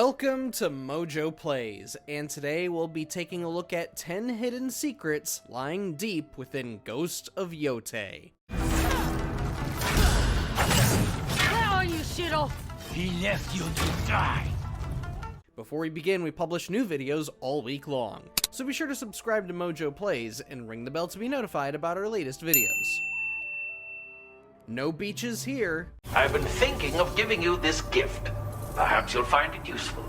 Welcome to MojoPlays, and today we'll be taking a look at 10 hidden secrets lying deep within Ghost of Yotei. Where are you, Shiro? He left you to die. Before we begin, we publish new videos all week long, so be sure to subscribe to MojoPlays and ring the bell to be notified about our latest videos. No beaches here. I've been thinking of giving you this gift. Perhaps you'll find it useful.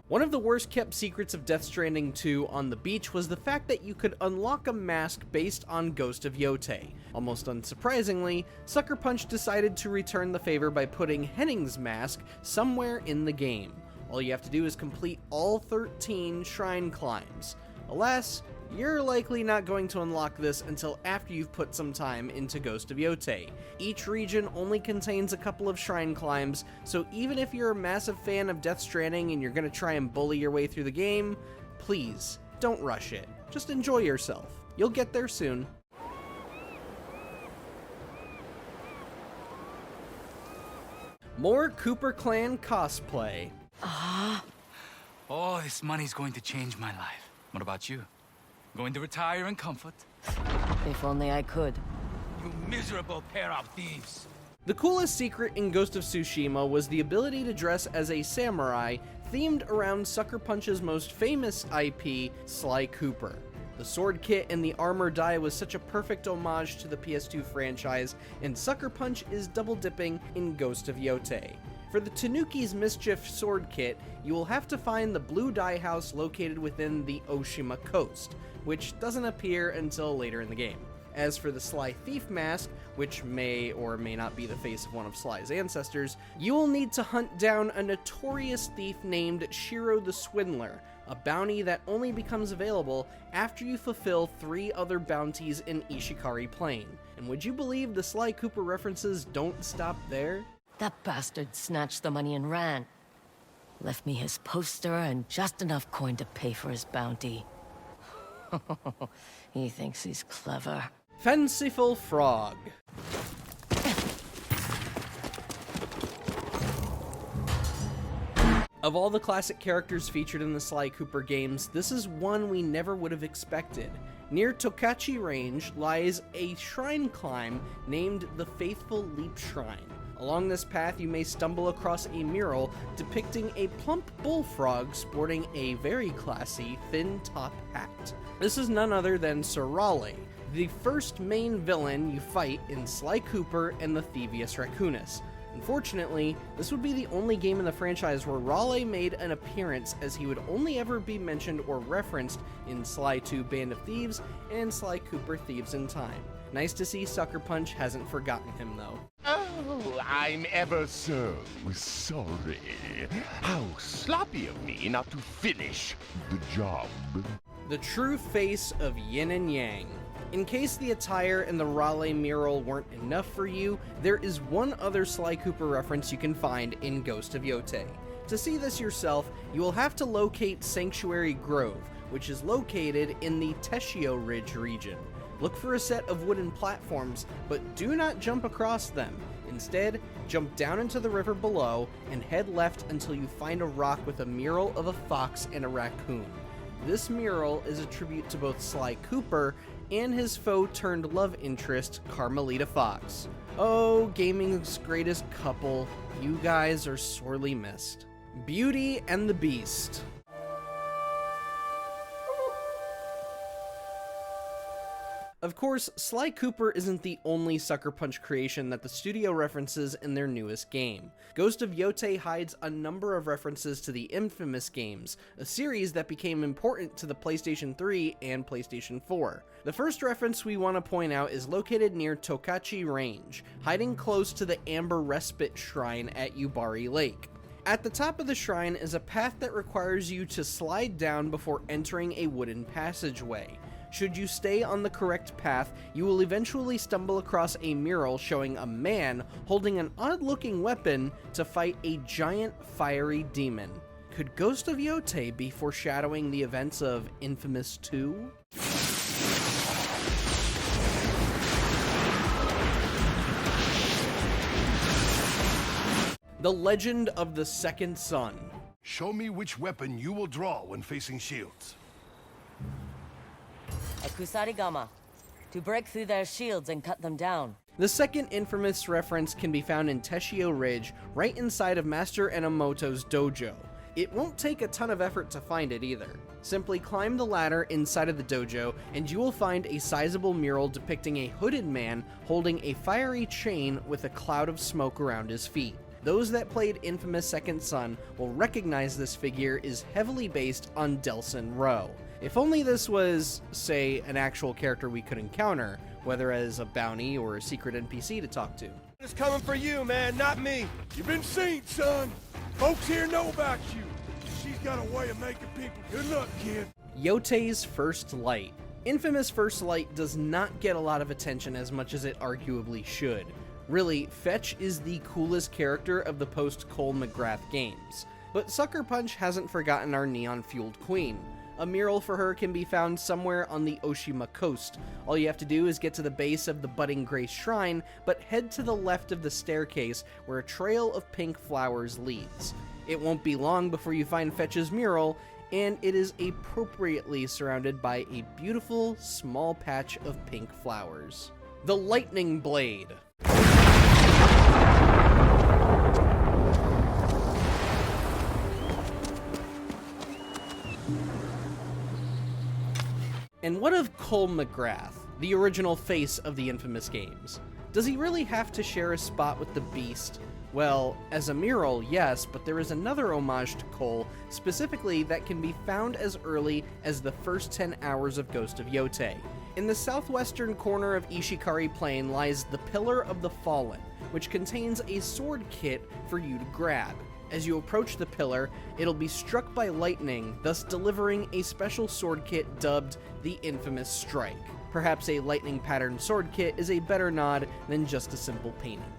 One of the worst kept secrets of Death Stranding 2 on the beach was the fact that you could unlock a mask based on Ghost of Yotei. Almost unsurprisingly, Sucker Punch decided to return the favor by putting Henning's mask somewhere in the game. All you have to do is complete all 13 shrine climbs. Alas, you're likely not going to unlock this until after you've put some time into Ghost of Yotei. Each region only contains a couple of shrine climbs, so even if you're a massive fan of Death Stranding and you're gonna try and bully your way through the game, please, don't rush it. Just enjoy yourself. You'll get there soon. More Cooper Clan cosplay. Oh, this money's going to change my life. What about you? Going to retire in comfort? If only I could. You miserable pair of thieves. The coolest secret in Ghost of Tsushima was the ability to dress as a samurai themed around Sucker Punch's most famous IP, Sly Cooper. The sword kit and the armor dye was such a perfect homage to the PS2 franchise, and Sucker Punch is double dipping in Ghost of Yotei. For the Tanuki's Mischief sword kit, you will have to find the blue dye house located within the Oshima coast, which doesn't appear until later in the game. As for the Sly Thief mask, which may or may not be the face of one of Sly's ancestors, you will need to hunt down a notorious thief named Shiro the Swindler, a bounty that only becomes available after you fulfill 3 other bounties in Ishikari Plain. And would you believe the Sly Cooper references don't stop there? That bastard snatched the money and ran. Left me his poster and just enough coin to pay for his bounty. He thinks he's clever. Fanciful Frog. Of all the classic characters featured in the Sly Cooper games, this is one we never would have expected. Near Tokachi Range lies a shrine climb named the Faithful Leap Shrine. Along this path, you may stumble across a mural depicting a plump bullfrog sporting a very classy thin top hat. This is none other than Sir Raleigh, the first main villain you fight in Sly Cooper and the Thievius Raccoonus. Unfortunately, this would be the only game in the franchise where Raleigh made an appearance, as he would only ever be mentioned or referenced in Sly 2 Band of Thieves and Sly Cooper Thieves in Time. Nice to see Sucker Punch hasn't forgotten him though. Oh, I'm ever so sorry. How sloppy of me not to finish the job. The true face of Yin and Yang. In case the attire and the Raleigh mural weren't enough for you, there is one other Sly Cooper reference you can find in Ghost of Yotei. To see this yourself, you will have to locate Sanctuary Grove, which is located in the Teshio Ridge region. Look for a set of wooden platforms, but do not jump across them. Instead, jump down into the river below and head left until you find a rock with a mural of a fox and a raccoon. This mural is a tribute to both Sly Cooper and his foe-turned-love interest, Carmelita Fox. Oh, gaming's greatest couple, you guys are sorely missed. Beauty and the Beast. Of course, Sly Cooper isn't the only Sucker Punch creation that the studio references in their newest game. Ghost of Yotei hides a number of references to the Infamous games, a series that became important to the PlayStation 3 and PlayStation 4. The first reference we want to point out is located near Tokachi Range, hiding close to the Amber Respite Shrine at Yubari Lake. At the top of the shrine is a path that requires you to slide down before entering a wooden passageway. Should you stay on the correct path, you will eventually stumble across a mural showing a man holding an odd-looking weapon to fight a giant fiery demon. Could Ghost of Yotei be foreshadowing the events of Infamous 2? The Legend of the Second Son. Show me which weapon you will draw when facing shields. A kusarigama. To break through their shields and cut them down. The second Infamous reference can be found in Teshio Ridge, right inside of Master Enomoto's dojo. It won't take a ton of effort to find it either. Simply climb the ladder inside of the dojo, and you will find a sizable mural depicting a hooded man holding a fiery chain with a cloud of smoke around his feet. Those that played Infamous Second Son will recognize this figure is heavily based on Delsin Rowe. If only this was, say, an actual character we could encounter, whether as a bounty or a secret NPC to talk to. It's coming for you, man, not me. You've been seen, son. Folks here know about you. She's got a way of making people. Good luck, kid. Yotei's First Light. Infamous First Light does not get a lot of attention as much as it arguably should. Really, Fetch is the coolest character of the post-Cole McGrath games. But Sucker Punch hasn't forgotten our neon-fueled queen. A mural for her can be found somewhere on the Oshima coast. All you have to do is get to the base of the Budding Grace Shrine, but head to the left of the staircase where a trail of pink flowers leads. It won't be long before you find Fetch's mural, and it is appropriately surrounded by a beautiful small patch of pink flowers. The Lightning Blade. And what of Cole McGrath, the original face of the Infamous games? Does he really have to share a spot with the Beast? Well, as a mural, yes, but there is another homage to Cole, specifically that can be found as early as the first 10 hours of Ghost of Yotei. In the southwestern corner of Ishikari Plain lies the Pillar of the Fallen, which contains a sword kit for you to grab. As you approach the pillar, it'll be struck by lightning, thus delivering a special sword kit dubbed the Infamous Strike. Perhaps a lightning patterned sword kit is a better nod than just a simple painting.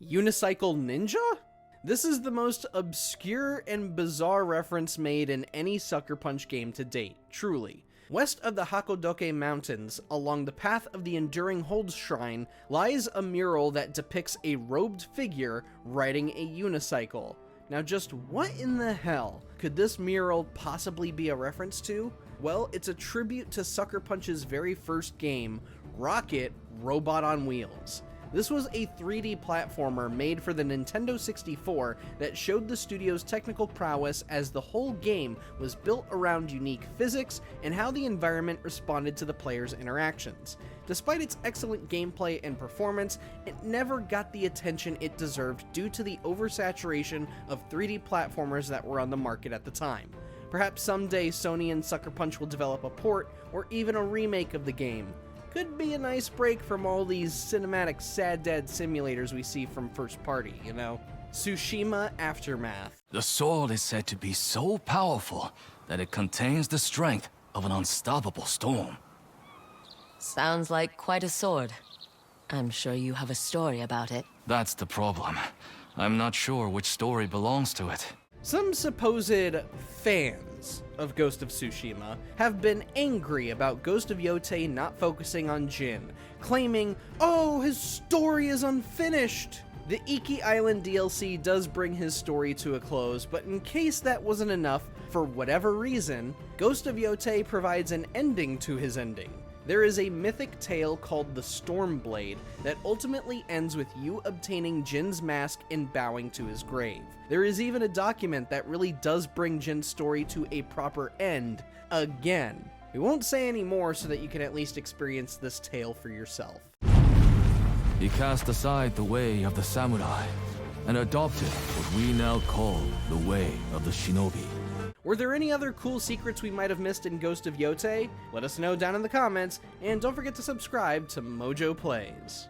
Unicycle Ninja? This is the most obscure and bizarre reference made in any Sucker Punch game to date, truly. West of the Hakodoke Mountains, along the path of the Enduring Holds Shrine, lies a mural that depicts a robed figure riding a unicycle. Now just what in the hell could this mural possibly be a reference to? Well, it's a tribute to Sucker Punch's very first game, Rocket Robot on Wheels. This was a 3D platformer made for the Nintendo 64 that showed the studio's technical prowess, as the whole game was built around unique physics and how the environment responded to the player's interactions. Despite its excellent gameplay and performance, it never got the attention it deserved due to the oversaturation of 3D platformers that were on the market at the time. Perhaps someday Sony and Sucker Punch will develop a port or even a remake of the game. Could be a nice break from all these cinematic sad dad simulators we see from first party, you know? Tsushima Aftermath. The sword is said to be so powerful that it contains the strength of an unstoppable storm. Sounds like quite a sword. I'm sure you have a story about it. That's the problem. I'm not sure which story belongs to it. Some supposed fans of Ghost of Tsushima have been angry about Ghost of Yotei not focusing on Jin, claiming, "Oh, his story is unfinished." The Iki Island DLC does bring his story to a close, but in case that wasn't enough, for whatever reason, Ghost of Yotei provides an ending to his ending. There is a mythic tale called the Stormblade that ultimately ends with you obtaining Jin's mask and bowing to his grave. There is even a document that really does bring Jin's story to a proper end, again. We won't say any more so that you can at least experience this tale for yourself. He cast aside the way of the samurai and adopted what we now call the way of the shinobi. Were there any other cool secrets we might have missed in Ghost of Yotei? Let us know down in the comments, and don't forget to subscribe to MojoPlays.